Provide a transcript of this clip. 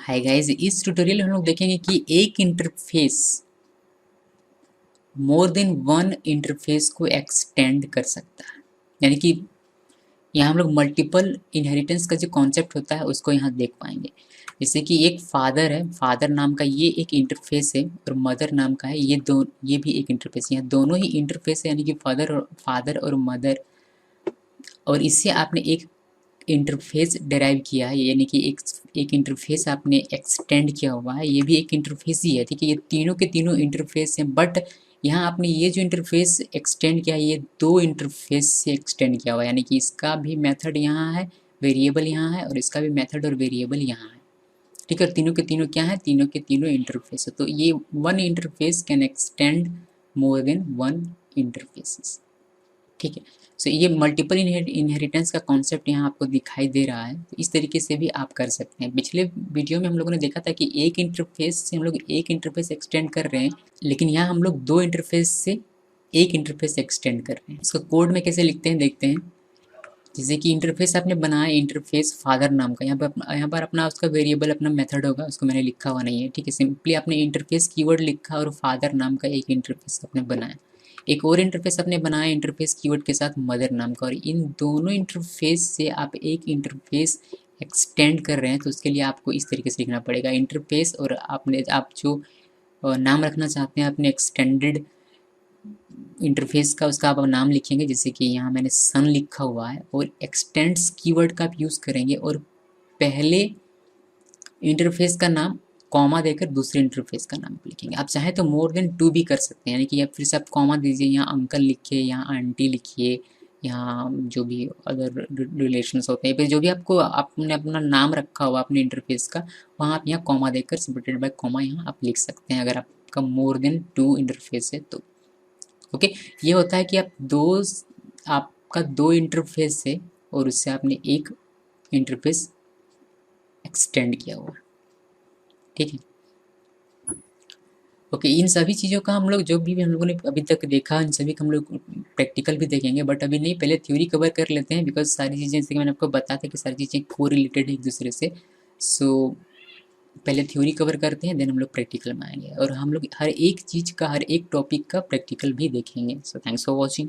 Hi guys, इस tutorial में हम लोग देखेंगे कि एक interface more than one interface को एक्सटेंड कर सकता है। यानी कि यहाँ हम लोग मल्टीपल इनहेरिटेंस का जो कॉन्सेप्ट होता है उसको यहाँ देख पाएंगे। जैसे कि एक फादर है, फादर नाम का ये एक इंटरफेस है और मदर नाम का है ये भी एक इंटरफेस है। यहाँ दोनों ही इंटरफेस है, यानी कि फादर और मदर। और इससे आपने एक इंटरफेस डेराइव किया है, यानी कि एक इंटरफेस आपने एक्सटेंड किया हुआ है। ये भी एक इंटरफेस ही है, ठीक है। ये तीनों के तीनों इंटरफेस हैं, बट यहाँ आपने ये जो इंटरफेस एक्सटेंड किया है ये दो इंटरफेस से एक्सटेंड किया हुआ है। यानी कि इसका भी मेथड यहाँ है, वेरिएबल यहाँ है, और इसका भी मेथड और वेरिएबल यहाँ है, ठीक है। तीनों के तीनों क्या है, तीनों के तीनों इंटरफेस है। तो ये one interface can extend more than one interfaces, ठीक है। सो ये मल्टीपल इनहेरिटेंस का कॉन्सेप्ट यहाँ आपको दिखाई दे रहा है, तो इस तरीके से भी आप कर सकते हैं। पिछले वीडियो में हम लोगों ने देखा था कि एक इंटरफेस से हम लोग एक इंटरफेस एक्सटेंड कर रहे हैं, लेकिन यहाँ हम लोग दो इंटरफेस से एक इंटरफेस एक्सटेंड कर रहे हैं। इसको कोड में कैसे लिखते हैं देखते हैं। जैसे कि इंटरफेस आपने बनाया, इंटरफेस फादर नाम का, यहाँ पर अपना उसका वेरिएबल अपना मेथड होगा, उसको मैंने लिखा हुआ नहीं है, ठीक है। सिंपली आपने इंटरफेस कीवर्ड लिखा और फादर नाम का एक इंटरफेस आपने बनाया। एक और इंटरफेस आपने बनाया इंटरफेस कीवर्ड के साथ मदर नाम का, और इन दोनों इंटरफेस से आप एक इंटरफेस एक्सटेंड कर रहे हैं। तो उसके लिए आपको इस तरीके से लिखना पड़ेगा इंटरफेस, और आप जो नाम रखना चाहते हैं अपने एक्सटेंडेड इंटरफेस का, उसका आप नाम लिखेंगे। जैसे कि यहाँ मैंने सन लिखा हुआ है, और एक्सटेंड्स कीवर्ड का आप यूज़ करेंगे और पहले इंटरफेस का नाम कॉमा देकर दूसरे इंटरफेस का नाम लिखेंगे। आप चाहें तो मोर देन टू भी कर सकते हैं, यानी कि आप फिर से आप कॉमा दीजिए, यहाँ अंकल लिखिए, यहाँ आंटी लिखिए, यहाँ जो भी अदर रिलेशंस होते हैं, फिर जो भी आपको आपने अपना नाम रखा हुआ अपने इंटरफेस का, वहाँ आप यहाँ कॉमा देकर सेपरेटेड बाय कॉमा यहाँ आप लिख सकते हैं, अगर आपका मोर देन टू इंटरफेस है तो। ओके, ये होता है कि आपका दो इंटरफेस है और उससे आपने एक इंटरफेस एक्सटेंड किया हुआ, ठीक है। ओके, इन सभी चीज़ों का हम लोग जो भी हम लोगों ने अभी तक देखा, इन सभी का हम लोग प्रैक्टिकल भी देखेंगे, बट अभी नहीं, पहले थ्योरी कवर कर लेते हैं, बिकॉज सारी चीज़ें जैसे कि मैंने आपको बताया था कि सारी चीज़ें को रिलेटेड है एक दूसरे से। सो पहले थ्योरी कवर करते हैं, देन हम लोग प्रैक्टिकल में आएंगे, और हम लोग हर एक चीज़ का, हर एक टॉपिक का प्रैक्टिकल भी देखेंगे। So thanks for watching.